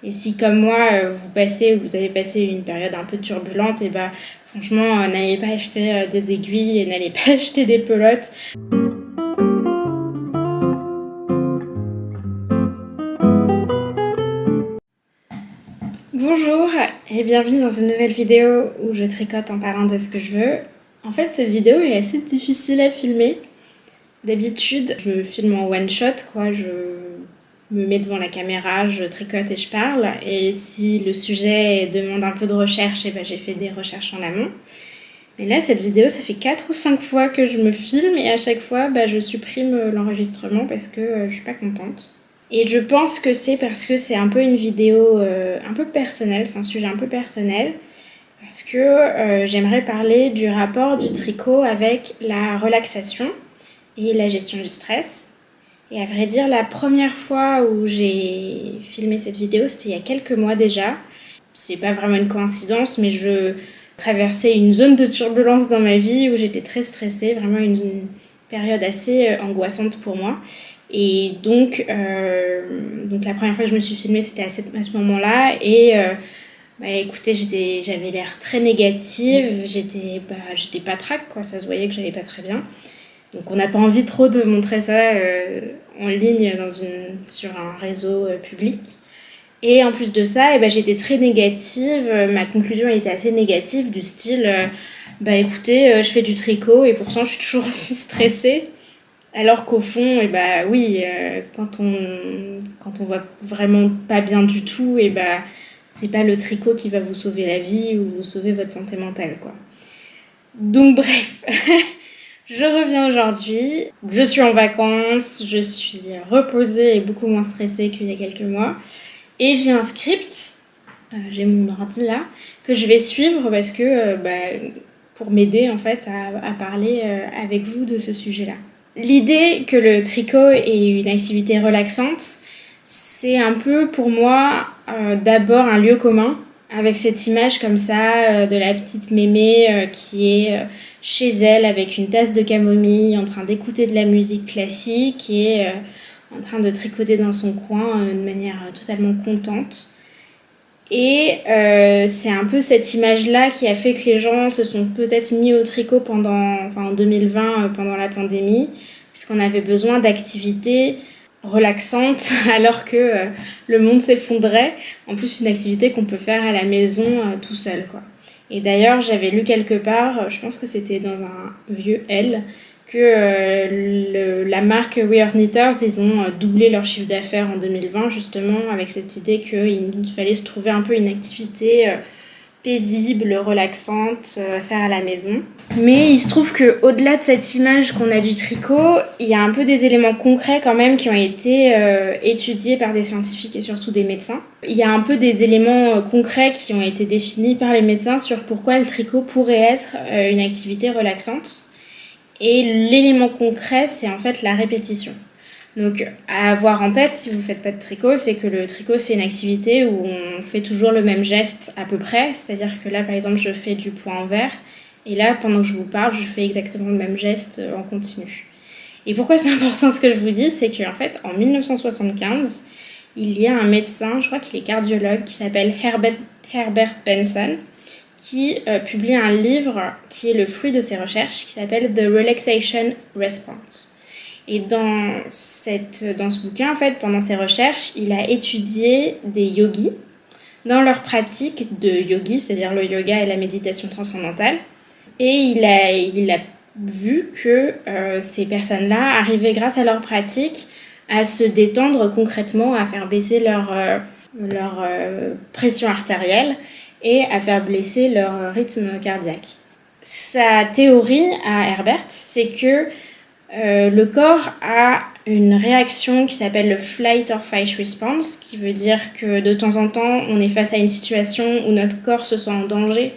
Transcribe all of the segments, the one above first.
Et si comme moi, vous avez passé une période un peu turbulente, et bah franchement, n'allez pas acheter des aiguilles et n'allez pas acheter des pelotes. Bonjour et bienvenue dans une nouvelle vidéo où je tricote en parlant de ce que je veux. En fait, cette vidéo est assez difficile à filmer. D'habitude, je me filme en one shot, quoi. Je me mets devant la caméra, je tricote et je parle. Et si le sujet demande un peu de recherche, et ben j'ai fait des recherches en amont. Mais là, cette vidéo, ça fait 4 ou 5 fois que je me filme et à chaque fois, je supprime l'enregistrement parce que je suis pas contente. Et je pense que c'est parce que c'est un peu une vidéo un peu personnelle, c'est un sujet un peu personnel. Parce que j'aimerais parler du rapport du tricot avec la relaxation et la gestion du stress. Et à vrai dire, la première fois où j'ai filmé cette vidéo, c'était il y a quelques mois déjà. C'est pas vraiment une coïncidence, mais je traversais une zone de turbulence dans ma vie où j'étais très stressée, vraiment une période assez angoissante pour moi. Et donc la première fois que je me suis filmée, c'était à ce moment-là. Et écoutez, j'avais l'air très négative, j'étais patraque, quoi, ça se voyait que j'allais pas très bien. Donc on n'a pas envie trop de montrer ça en ligne sur un réseau public. Et en plus de ça, j'étais très négative, ma conclusion était assez négative, du style écoutez, je fais du tricot et pourtant je suis toujours aussi stressée. Alors qu'au fond, oui, quand on va vraiment pas bien du tout, c'est pas le tricot qui va vous sauver la vie ou vous sauver votre santé mentale, quoi. Donc bref, je reviens aujourd'hui, je suis en vacances, je suis reposée et beaucoup moins stressée qu'il y a quelques mois. Et j'ai un script, j'ai mon ordi là, que je vais suivre parce que pour m'aider en fait à parler avec vous de ce sujet-là. L'idée que le tricot est une activité relaxante, c'est un peu pour moi d'abord un lieu commun, avec cette image comme ça de la petite mémé qui est chez elle avec une tasse de camomille en train d'écouter de la musique classique et en train de tricoter dans son coin de manière totalement contente. Et c'est un peu cette image-là qui a fait que les gens se sont peut-être mis au tricot en 2020, pendant la pandémie, puisqu'on avait besoin d'activités relaxantes alors que le monde s'effondrait. En plus, une activité qu'on peut faire à la maison tout seul, quoi. Et d'ailleurs, j'avais lu quelque part, je pense que c'était dans un vieux L, que la marque We Are Knitters, ils ont doublé leur chiffre d'affaires en 2020 justement avec cette idée qu'il fallait se trouver un peu une activité paisible, relaxante à faire à la maison. Mais il se trouve qu'au-delà de cette image qu'on a du tricot, il y a un peu des éléments concrets quand même qui ont été étudiés par des scientifiques et surtout des médecins. Il y a un peu des éléments concrets qui ont été définis par les médecins sur pourquoi le tricot pourrait être une activité relaxante. Et l'élément concret, c'est en fait la répétition. Donc à avoir en tête, si vous ne faites pas de tricot, c'est que le tricot, c'est une activité où on fait toujours le même geste à peu près. C'est-à-dire que là, par exemple, je fais du point envers. Et là, pendant que je vous parle, je fais exactement le même geste en continu. Et pourquoi c'est important ce que je vous dis, c'est qu'en fait, en 1975, il y a un médecin, je crois qu'il est cardiologue, qui s'appelle Herbert Benson, qui publie un livre qui est le fruit de ses recherches, qui s'appelle The Relaxation Response. Et dans ce bouquin, en fait, pendant ses recherches, il a étudié des yogis dans leur pratique de yogi, c'est-à-dire le yoga et la méditation transcendantale. Et il a vu que ces personnes-là arrivaient, grâce à leur pratique, à se détendre concrètement, à faire baisser leur pression artérielle et à faire baisser leur rythme cardiaque. Sa théorie à Herbert, c'est que le corps a une réaction qui s'appelle le flight or fight response, qui veut dire que de temps en temps, on est face à une situation où notre corps se sent en danger,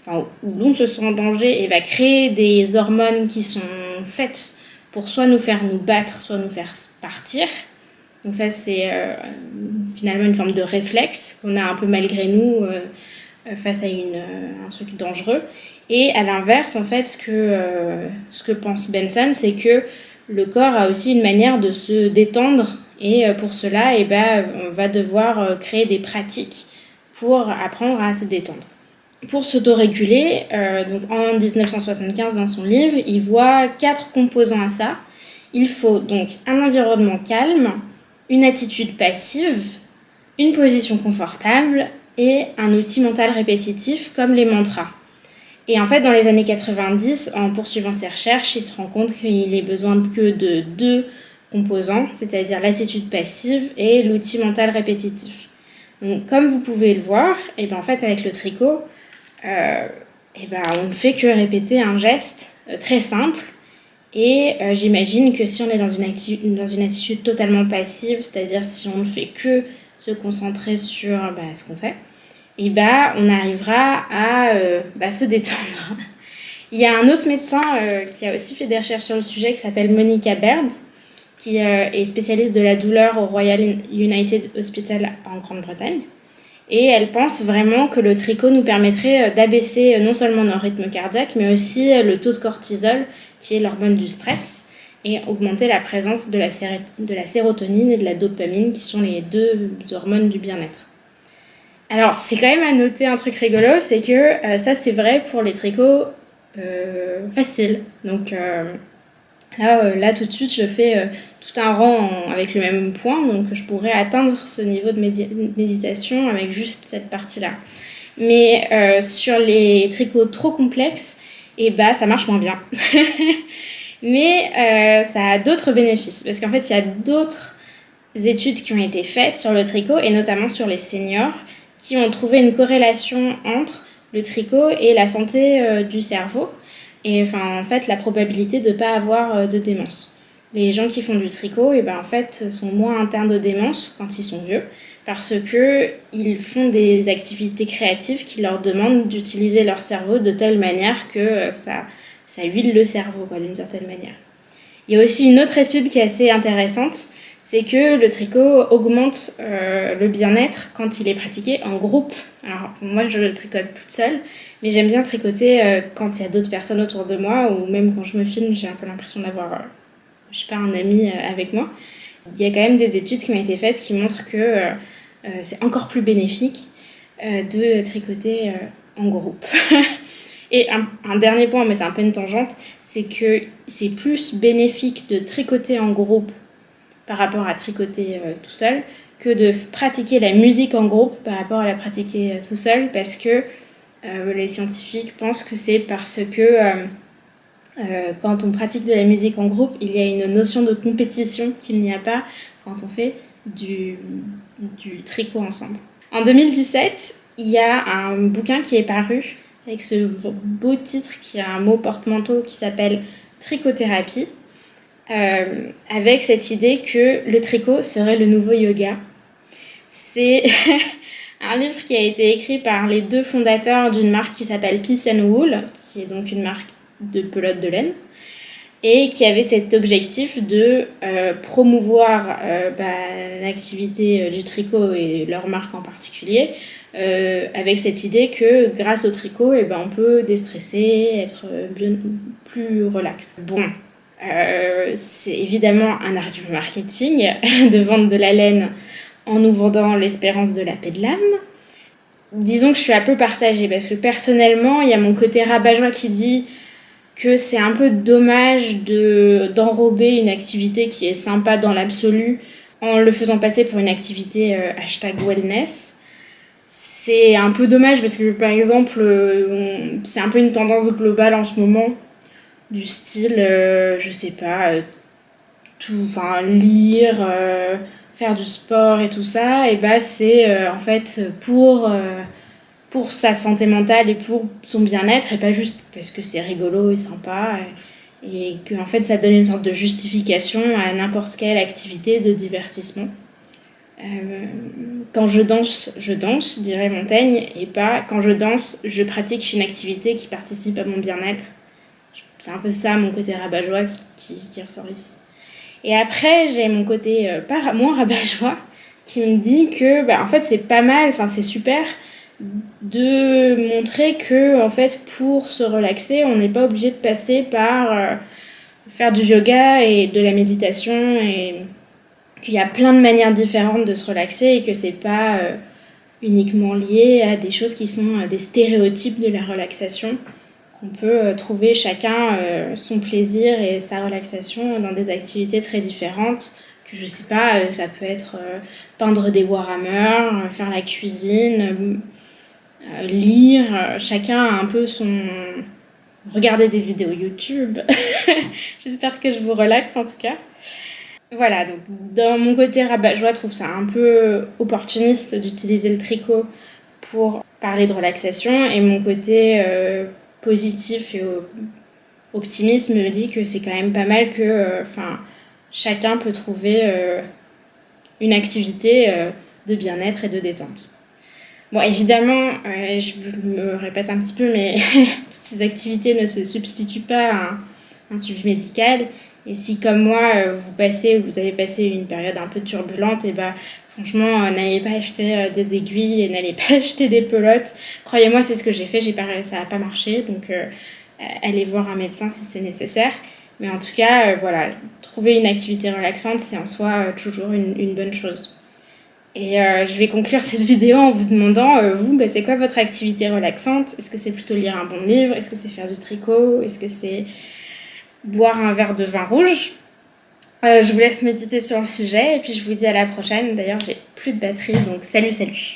où l'on se sent en danger et va créer des hormones qui sont faites pour soit nous faire nous battre, soit nous faire partir. Donc ça, c'est finalement une forme de réflexe qu'on a un peu malgré nous face à un truc dangereux. Et à l'inverse, en fait, ce que pense Benson, c'est que le corps a aussi une manière de se détendre Et pour cela, on va devoir créer des pratiques pour apprendre à se détendre. Pour s'autoréguler, donc en 1975 dans son livre, il voit 4 composants à ça. Il faut donc un environnement calme, une attitude passive, une position confortable et un outil mental répétitif comme les mantras. Et en fait, dans les années 90, en poursuivant ses recherches, il se rend compte qu'il ait besoin que de 2 composants, c'est-à-dire l'attitude passive et l'outil mental répétitif. Donc, comme vous pouvez le voir, en fait, avec le tricot, on ne fait que répéter un geste très simple. Et j'imagine que si on est dans une attitude totalement passive, c'est-à-dire si on ne fait que se concentrer sur ce qu'on fait, on arrivera à se détendre. Il y a un autre médecin qui a aussi fait des recherches sur le sujet qui s'appelle Monica Baird, qui est spécialiste de la douleur au Royal United Hospital en Grande-Bretagne. Et elle pense vraiment que le tricot nous permettrait d'abaisser non seulement notre rythme cardiaque, mais aussi le taux de cortisol, qui est l'hormone du stress, et augmenter la présence de la sérotonine et de la dopamine, qui sont les 2 hormones du bien-être. Alors, c'est quand même à noter un truc rigolo, c'est que ça, c'est vrai pour les tricots faciles. Donc là, tout de suite, je fais tout un rang avec le même point, donc je pourrais atteindre ce niveau de méditation avec juste cette partie-là. Mais sur les tricots trop complexes, ça marche moins bien. Mais ça a d'autres bénéfices, parce qu'en fait, il y a d'autres études qui ont été faites sur le tricot, et notamment sur les seniors, qui ont trouvé une corrélation entre le tricot et la santé du cerveau, et en fait, la probabilité de ne pas avoir de démence. Les gens qui font du tricot, en fait, sont moins atteints de démence quand ils sont vieux, parce qu'ils font des activités créatives qui leur demandent d'utiliser leur cerveau de telle manière que ça huile le cerveau, d'une certaine manière. Il y a aussi une autre étude qui est assez intéressante, c'est que le tricot augmente le bien-être quand il est pratiqué en groupe. Alors moi, je le tricote toute seule, mais j'aime bien tricoter quand il y a d'autres personnes autour de moi, ou même quand je me filme, j'ai un peu l'impression d'avoir un ami avec moi. Il y a quand même des études qui ont été faites qui montrent que c'est encore plus bénéfique de tricoter en groupe. Et un dernier point, mais c'est un peu une tangente, c'est que c'est plus bénéfique de tricoter en groupe par rapport à tricoter tout seul que de pratiquer la musique en groupe par rapport à la pratiquer tout seul, parce que les scientifiques pensent que c'est parce que quand on pratique de la musique en groupe, il y a une notion de compétition qu'il n'y a pas quand on fait du tricot ensemble. En 2017, il y a un bouquin qui est paru avec ce beau titre qui a un mot porte-manteau qui s'appelle Tricothérapie, avec cette idée que le tricot serait le nouveau yoga. C'est un livre qui a été écrit par les 2 fondateurs d'une marque qui s'appelle Peace and Wool, qui est donc une marque de pelote de laine, et qui avait cet objectif de promouvoir l'activité du tricot et leur marque en particulier, avec cette idée que grâce au tricot, on peut déstresser, être plus relax. Bon, c'est évidemment un argument marketing de vendre de la laine en nous vendant l'espérance de la paix de l'âme. Disons que je suis un peu partagée, parce que personnellement, il y a mon côté rabat-joie qui dit que c'est un peu dommage d'enrober une activité qui est sympa dans l'absolu en le faisant passer pour une activité #wellness. C'est un peu dommage parce que, par exemple, c'est un peu une tendance globale en ce moment, du style, je sais pas, lire, faire du sport et tout ça, c'est en fait pour sa santé mentale et pour son bien-être, et pas juste parce que c'est rigolo et sympa, et que en fait ça donne une sorte de justification à n'importe quelle activité de divertissement. Quand je danse, dirait Montaigne, et pas quand je danse, je pratique une activité qui participe à mon bien-être. C'est un peu ça mon côté rabat-joie qui ressort ici. Et après, j'ai mon côté moins rabat-joie qui me dit que en fait c'est pas mal, c'est super de montrer que en fait pour se relaxer, on n'est pas obligé de passer par faire du yoga et de la méditation et qu'il y a plein de manières différentes de se relaxer et que c'est pas uniquement lié à des choses qui sont des stéréotypes de la relaxation. On peut trouver chacun son plaisir et sa relaxation dans des activités très différentes. Que je sais pas, ça peut être peindre des Warhammer, faire la cuisine, lire. Chacun a un peu son... Regarder des vidéos YouTube. J'espère que je vous relaxe en tout cas. Voilà, donc dans mon côté rabat-joie, je trouve ça un peu opportuniste d'utiliser le tricot pour parler de relaxation, et mon côté positif et optimiste me dit que c'est quand même pas mal que chacun peut trouver une activité de bien-être et de détente. Bon, évidemment, je me répète un petit peu, mais toutes ces activités ne se substituent pas à un suivi médical. Et si, comme moi, vous avez passé une période un peu turbulente, et franchement, n'allez pas acheter des aiguilles et n'allez pas acheter des pelotes. Croyez-moi, c'est ce que j'ai fait, ça n'a pas marché, donc allez voir un médecin si c'est nécessaire. Mais en tout cas, voilà, trouver une activité relaxante, c'est en soi toujours une bonne chose. Et je vais conclure cette vidéo en vous demandant, vous, c'est quoi votre activité relaxante? Est-ce que c'est plutôt lire un bon livre? Est-ce que c'est faire du tricot? Est-ce que c'est boire un verre de vin rouge? Je vous laisse méditer sur le sujet et puis je vous dis à la prochaine. D'ailleurs, j'ai plus de batterie, donc salut!